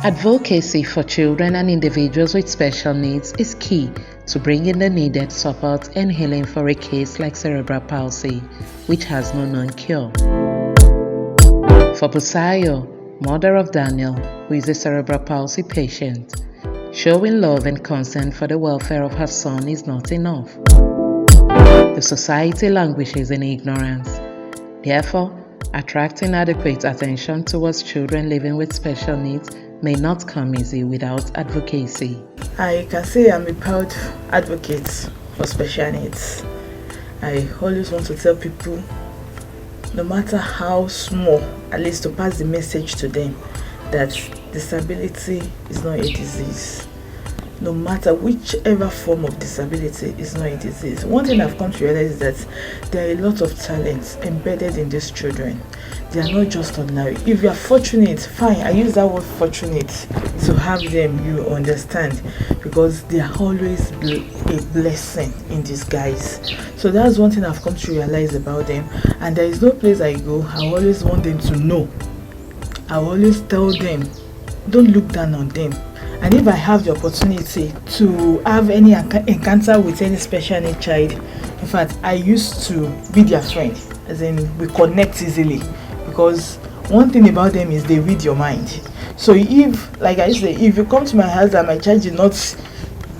Advocacy for children and individuals with special needs is key to bringing the needed support and healing for a case like cerebral palsy, which has no known cure. For Busayo, mother of Daniel, who is a cerebral palsy patient, showing love and concern for the welfare of her son is not enough. The society languishes in ignorance. Therefore, attracting adequate attention towards children living with special needs may not come easy without advocacy. I can say I'm a proud advocate for special needs. I always want to tell people, no matter how small, at least to pass the message to them that disability is not a disease. No matter whichever form of disability is not a disease. One thing I've come to realize is that there are a lot of talents embedded in these children. They are not just ordinary. If you are fortunate, fine, I use that word fortunate to have them, you understand, because they are always a blessing in disguise. So that's one thing I've come to realize about them, and there is no place I go, I always want them to know. I always tell them, don't look down on them. And if I have the opportunity to have any encounter with any special need child, in fact, I used to be their friend, as in we connect easily, because one thing about them is they read your mind. So if, like I say, if you come to my house and my child did not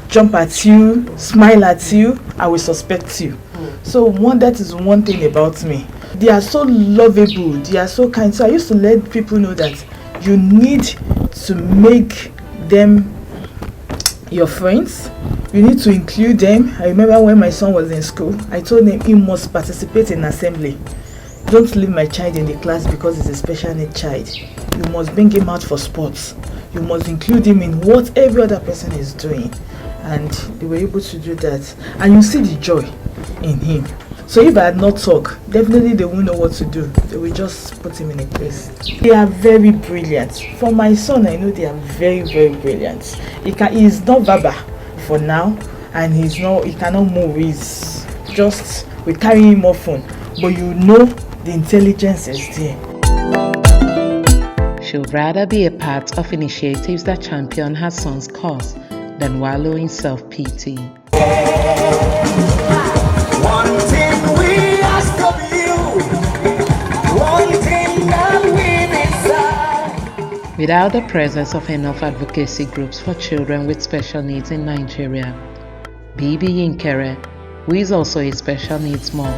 jump at you, smile at you, I will suspect you. So that is one thing about me. They are so lovable, they are so kind. So I used to let people know that you need to make them your friends. You need to include them. I remember when my son was in school, I told him he must participate in assembly. Don't leave my child in the class because he's a special need child. You must bring him out for sports. You must include him in what every other person is doing. And they were able to do that. And you see the joy in him. So if I had not talked, definitely they won't know what to do. They will just put him in a place. They are very brilliant. For my son, I know they are very, very brilliant. He is not verbal for now, and he cannot move. We carry him often, but you know the intelligence is there. She'll rather be a part of initiatives that champion her son's cause than wallow in self-pity. One thing we ask of you, one thing that we desire. Without the presence of enough advocacy groups for children with special needs in Nigeria, Bibi Yinkere, who is also a special needs mom,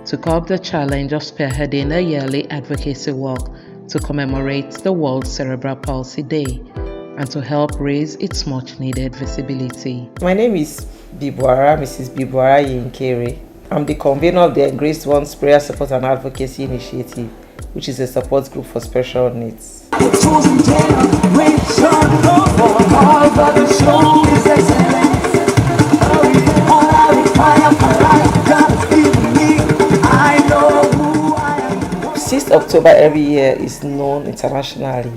took up the challenge of spearheading a yearly advocacy walk to commemorate the World Cerebral Palsy Day and to help raise its much-needed visibility. My name is Mrs. Bibwara Yinkere. I'm the convener of the Engraced One's Prayer Support and Advocacy Initiative, which is a support group for special needs. October every year is known internationally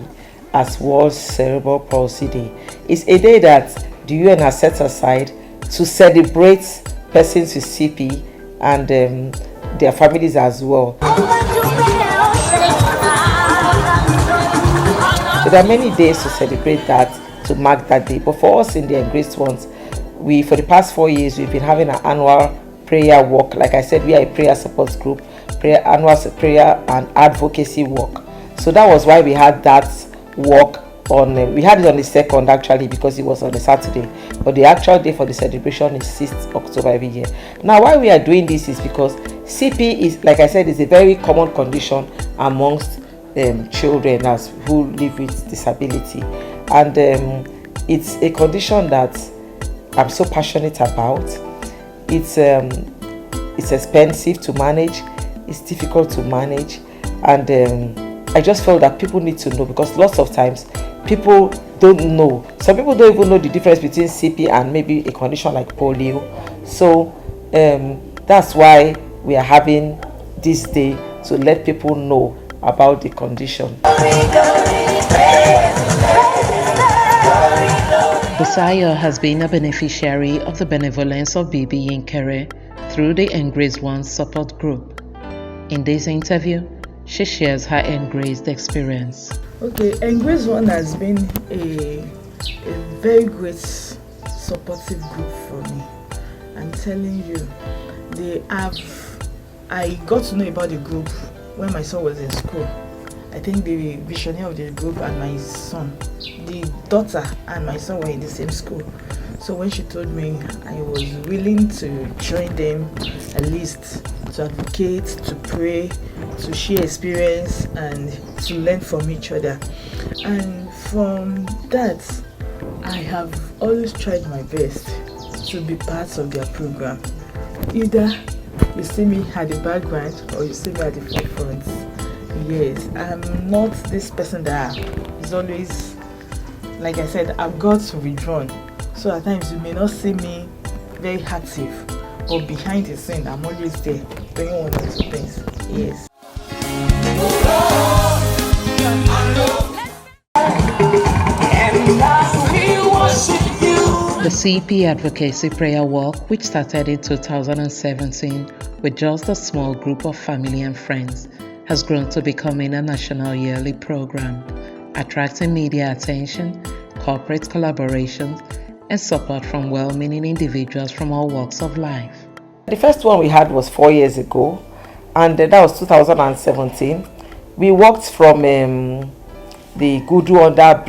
as World Cerebral Palsy Day. It's a day that the UN has set aside to celebrate persons with CP and their families as well. So there are many days to celebrate that, to mark that day. But for us in the Engraced Ones, for the past 4 years, we've been having an annual prayer walk. Like I said, we are a prayer support group, annual prayer and advocacy walk. So that was why we had that walk we had it on the 2nd actually, because it was on a Saturday, but the actual day for the celebration is 6th October every year. Now why we are doing this is because CP is, like I said, is a very common condition amongst children who live with disability, and it's a condition that I'm so passionate about. It's expensive to manage, it's difficult to manage, and I just felt that people need to know, because lots of times people don't know. Some people don't even know the difference between CP and maybe a condition like polio. So that's why we are having this day, to let people know about the condition. Busayo has been a beneficiary of the benevolence of Bibi Yinkere through the Engraced One support group. In this interview, she shares her Engraced experience. Okay, Engraced one has been a very great supportive group for me. I'm telling you, I got to know about the group when my son was in school. I think the visionary of the group and my son, the daughter and my son were in the same school. So when she told me, I was willing to join them, at least to advocate, to pray, to share experience and to learn from each other. And from that, I have always tried my best to be part of their program. Either you see me at the background or you see me at the forefront. Yes, I'm not this person that is always, like I said, I've got to withdrawn. So at times you may not see me very active, but behind the scene, I'm always there doing one or two things. Yes. The CP Advocacy Prayer Walk, which started in 2017 with just a small group of family and friends, has grown to becoming a national yearly program, attracting media attention, corporate collaborations, and support from well-meaning individuals from all walks of life. The first one we had was 4 years ago, and that was 2017. We walked from the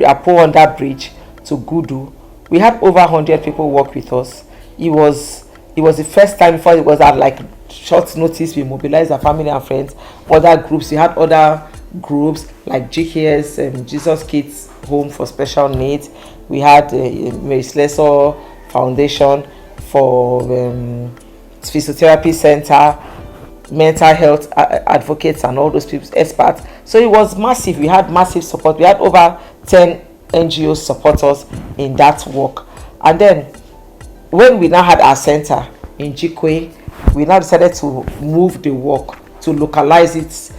Apo under bridge to Gudu. We had over 100 people work with us. It was the first time, before it was at like short notice, we mobilized our family and friends, other groups. We had other groups like GKS, Jesus Kids Home for Special Needs. We had Mary Slessor Foundation for Physiotherapy Center, mental health advocates and all those people, experts. So it was massive. We had massive support. We had over 10 NGOs support us in that work. And then when we now had our center in Jikwe, we now decided to move the work, to localize it,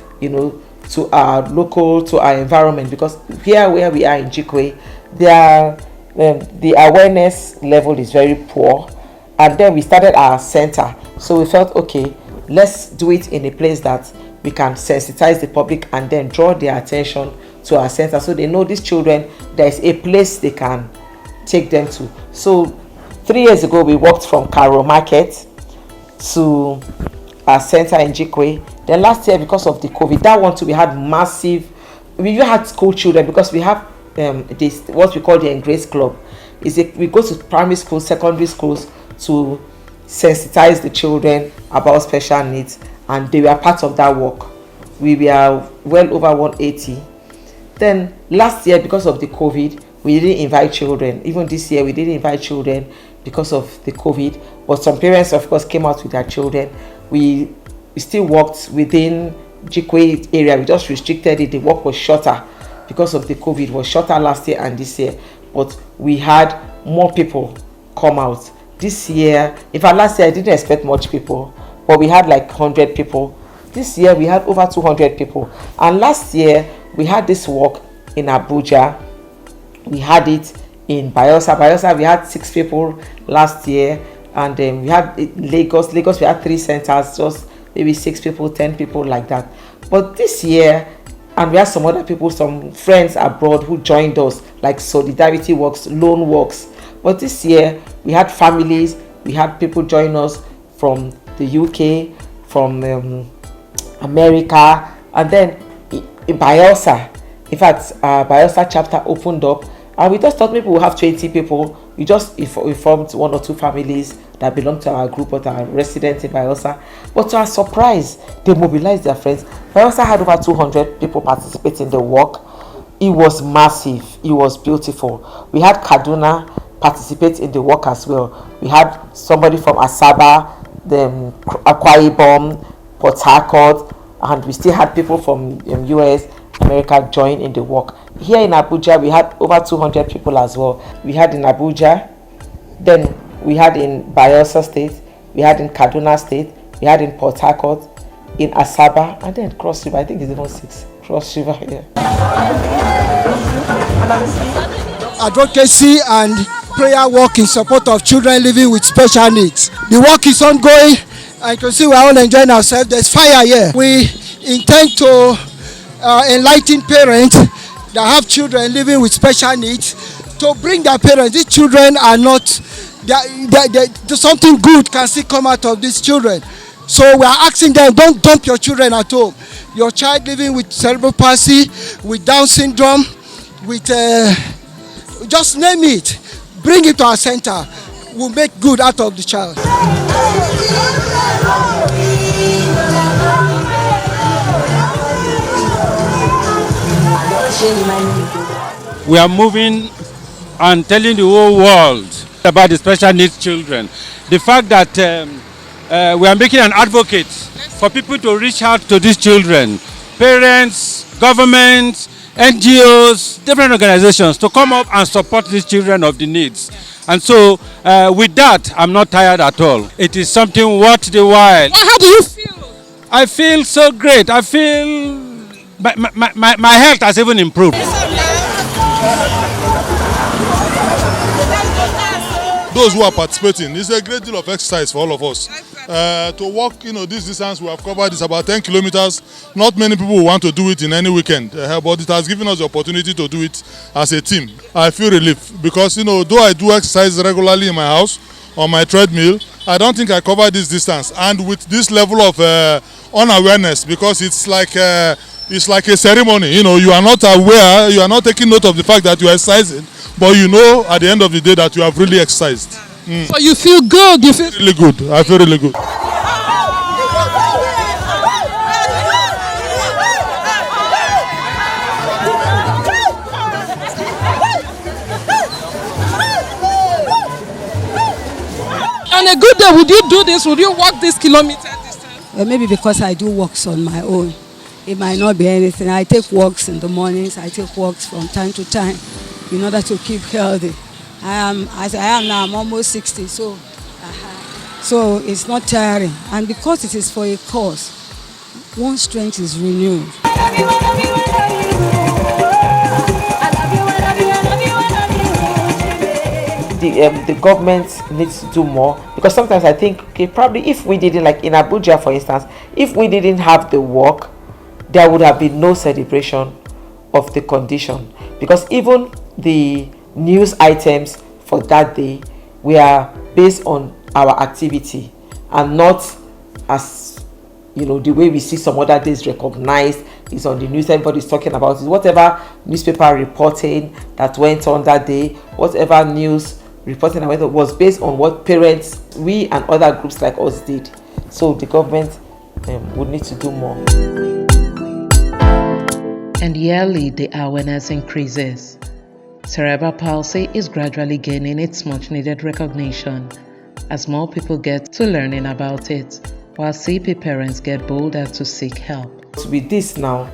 to our local, to our environment, because here where we are in Jikwe, the awareness level is very poor. And then we started our center. So we felt, okay, let's do it in a place that we can sensitize the public and then draw their attention to our center, so they know these children, there is a place they can take them to. So 3 years ago, we walked from Karo Market to our center in Jikwe. Then last year, because of the COVID, that one too, we had massive, we even had school children, because we have this, what we call the Engraced Club. We go to primary schools, secondary schools to sensitize the children about special needs, and they were part of that work. We were well over 180. Then last year, because of the COVID, we didn't invite children. Even this year, we didn't invite children because of the COVID. But some parents, of course, came out with their children. We still worked within Jikwe area. We just restricted it. The work was shorter because of the COVID. It was shorter last year and this year. But we had more people come out. This year, in fact, last year I didn't expect much people, but we had like 100 people. This year, we had over 200 people. And last year, we had this walk in Abuja. We had it in Bayelsa. Bayelsa, we had 6 people last year. And then we had Lagos. Lagos, we had 3 centers, just maybe 6 people, 10 people like that. But this year, and we had some other people, some friends abroad who joined us, like Solidarity Works, Loan Works. But this year, we had families, we had people join us from the UK, from America, and then in Bayelsa. In fact, Bayelsa chapter opened up, and we just thought maybe we'll have 20 people. We just informed 1 or 2 families that belong to our group, but are residents in Bayelsa. But to our surprise, they mobilized their friends. Bayelsa had over 200 people participate in the work. It was massive. It was beautiful. We had Kaduna participate in the work as well. We had somebody from Asaba, the Akwa Ibom, Port Harcourt, and we still had people from US, America join in the work. Here in Abuja, we had over 200 people as well. We had in Abuja, then we had in Bayelsa State, we had in Kaduna State, we had in Port Harcourt, in Asaba, and then Cross River. I think it's even 6. Cross River here. Advocacy and prayer work in support of children living with special needs. The work is ongoing. I can see we're all enjoying ourselves. There's fire here. We intend to enlighten parents that have children living with special needs to bring their parents. These children are not, something good can still come out of these children. So we are asking them, don't dump your children at home. Your child living with cerebral palsy, with Down syndrome, with just name it, bring it to our center. We'll make good out of the child. We are moving and telling the whole world about the special needs children. The fact that we are making an advocate for people to reach out to these children, parents, governments, NGOs, different organizations, to come up and support these children of the needs. And so with that, I'm not tired at all. It is something worth the while. How do you feel? I feel so great. I feel my health has even improved. Those who are participating, it's a great deal of exercise for all of us. To walk, this distance we have covered is about 10 kilometers. Not many people want to do it in any weekend, but it has given us the opportunity to do it as a team. I feel relief because, though I do exercise regularly in my house on my treadmill, I don't think I cover this distance. And with this level of unawareness, because it's like a ceremony, you are not aware, you are not taking note of the fact that you are exercising, but at the end of the day that you have really exercised. So you feel good? You feel really good. I feel really good. On a good day, would you do this? Would you walk this kilometer distance? Well, maybe because I do walks on my own. It might not be anything. I take walks in the mornings. I take walks from time to time in order to keep healthy. As I am now, I'm almost 60, so it's not tiring. And because it is for a cause, one's strength is renewed. The government needs to do more, because sometimes I think, probably if we didn't, like in Abuja for instance, if we didn't have the work, there would have been no celebration of the condition, because even the news items for that day were based on our activity and not as the way we see some other days recognized is on the news. Everybody's talking about it. Whatever newspaper reporting that went on that day, whatever news reporting that went on, was based on what parents, we and other groups like us did. So the government would need to do more. And yearly the awareness increases. Cerebral palsy is gradually gaining its much needed recognition as more people get to learning about it, while CP parents get bolder to seek help. With this now,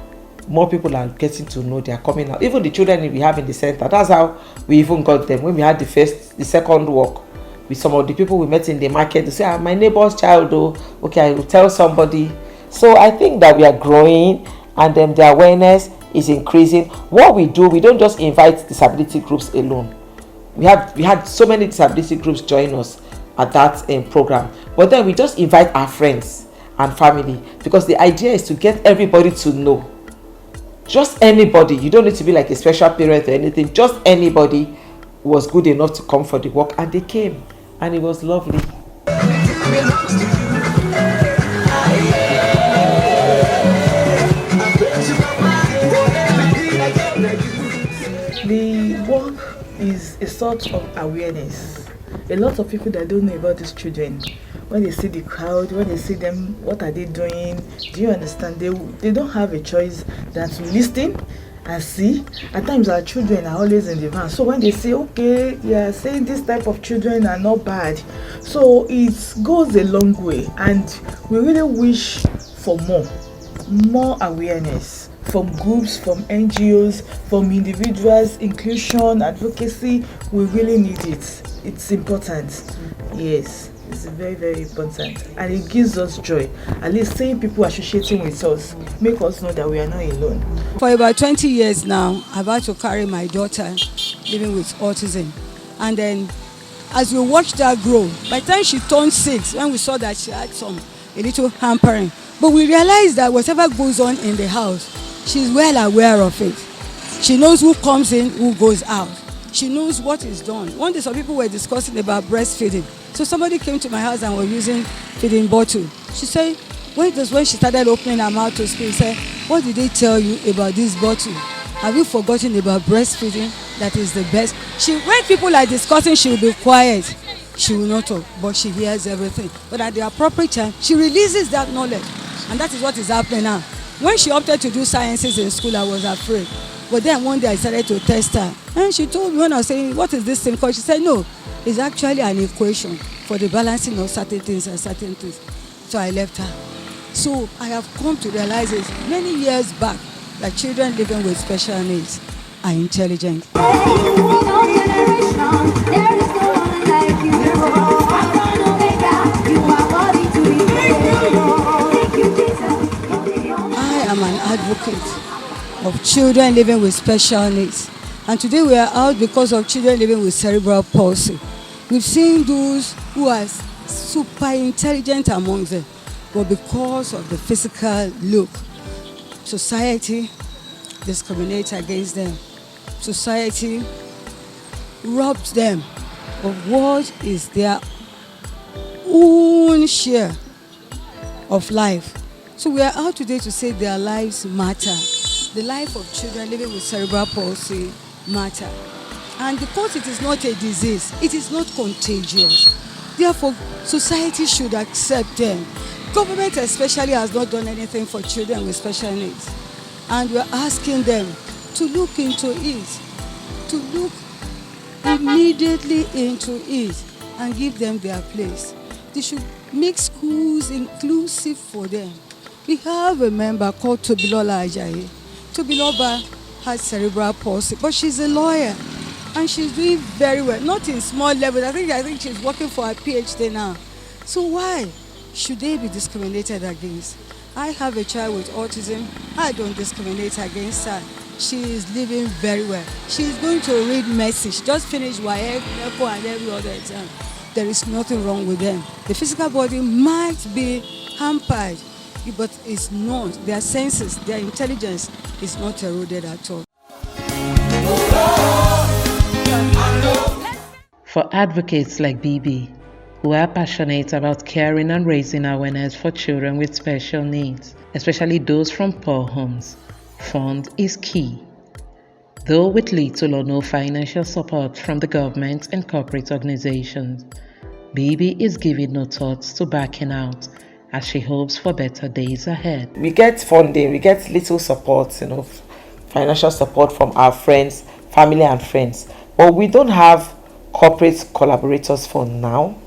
more people are getting to know, they are coming out. Even the children we have in the center, that's how we even got them. When we had the second walk with some of the people we met in the market, they say, my neighbor's child, okay, I will tell somebody. So I think that we are growing, and then the awareness is increasing. What we do, we don't just invite disability groups alone. We had so many disability groups join us at that program, but then we just invite our friends and family, because the idea is to get everybody to know. Just anybody, you don't need to be like a special parent or anything, just anybody was good enough to come for the walk, and they came, and it was lovely. The walk is a sort of awareness. A lot of people that don't know about these children, when they see the crowd, when they see them, what are they doing? Do you understand? They don't have a choice than to listen and see. At times our children are always in the van. So when they say, okay, yeah, saying this type of children are not bad. So it goes a long way, and we really wish for more awareness from groups, from NGOs, from individuals, inclusion, advocacy. We really need it. It's important. Yes, it's very, very important, and it gives us joy. At least seeing people associating with us make us know that we are not alone. For about 20 years now, I've had to carry my daughter living with autism, and then as we watched her grow, by the time she turned 6, when we saw that she had a little hampering, but we realized that whatever goes on in the house, she's well aware of it. She knows who comes in, who goes out. She knows what is done. One day some people were discussing about breastfeeding. So somebody came to my house and was using feeding bottle. She said, when she started opening her mouth to speak, she said, what did they tell you about this bottle? Have you forgotten about breastfeeding? That is the best. When people are discussing, she will be quiet. She will not talk, but she hears everything. But at the appropriate time, she releases that knowledge. And that is what is happening now. When she opted to do sciences in school, I was afraid. But then one day I started to test her. And she told me, when I was saying, what is this thing called? She said, no, it's actually an equation for the balancing of certain things and certain things. So I left her. So I have come to realize it many years back that children living with special needs are intelligent. I am an advocate of children living with special needs. And today we are out because of children living with cerebral palsy. We've seen those who are super intelligent among them, but because of the physical look, society discriminates against them. Society robs them of what is their own share of life. So we are out today to say their lives matter. The life of children living with cerebral palsy matter. And because it is not a disease, it is not contagious. Therefore, society should accept them. Government especially has not done anything for children with special needs. And we're asking them to look into it, to look immediately into it and give them their place. They should make schools inclusive for them. We have a member called Tobiloba Ajayi. Tobiloba has cerebral palsy, but she's a lawyer and she's doing very well. Not in small levels. I think she's working for her PhD now. So why should they be discriminated against? I have a child with autism. I don't discriminate against her. She is living very well. She is going to read medicine. She just finished YF, ECO, and every other exam. There is nothing wrong with them. The physical body might be hampered, but it's not. Their senses, their intelligence is not eroded at all. For advocates like BB, who are passionate about caring and raising awareness for children with special needs, especially those from poor homes, fund is key. Though with little or no financial support from the government and corporate organizations, BB is giving no thoughts to backing out as she hopes for better days ahead. We get funding, we get little support, financial support from our friends, family and friends, but we don't have corporate collaborators for now.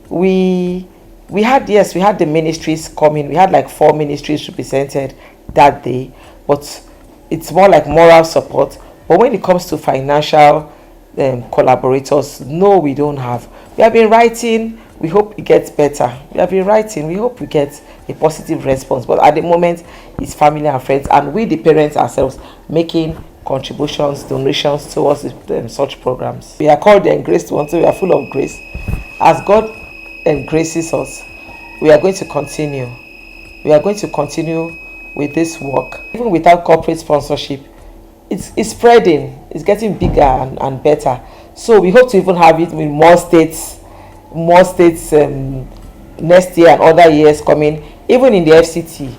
We had the ministries coming. We had like 4 ministries represented that day, but it's more like moral support. But when it comes to financial collaborators, no, we don't have. We have been writing. We hope it gets better. We have been writing. We hope we get a positive response. But at the moment, it's family and friends, and we, the parents ourselves, making contributions, donations towards such programs. We are called the Engraced ones, so we are full of grace. As God engraces us, we are going to continue. We are going to continue with this work. Even without corporate sponsorship, it's spreading. It's getting bigger and better. So we hope to even have it in more states next year and other years coming. Even in the FCT,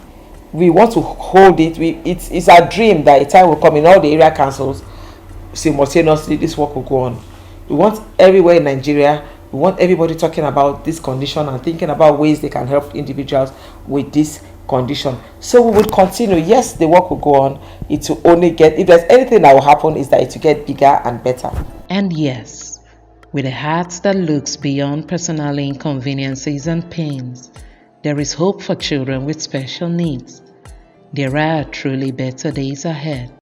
we want to hold it. It's our dream that a time will come in all the area councils simultaneously. This work will go on. We want everywhere in Nigeria. We want everybody talking about this condition and thinking about ways they can help individuals with this condition. So we will continue. Yes, the work will go on. It will only get, if there's anything that will happen, is that it will get bigger and better. And yes, with a heart that looks beyond personal inconveniences and pains, there is hope for children with special needs. There are truly better days ahead.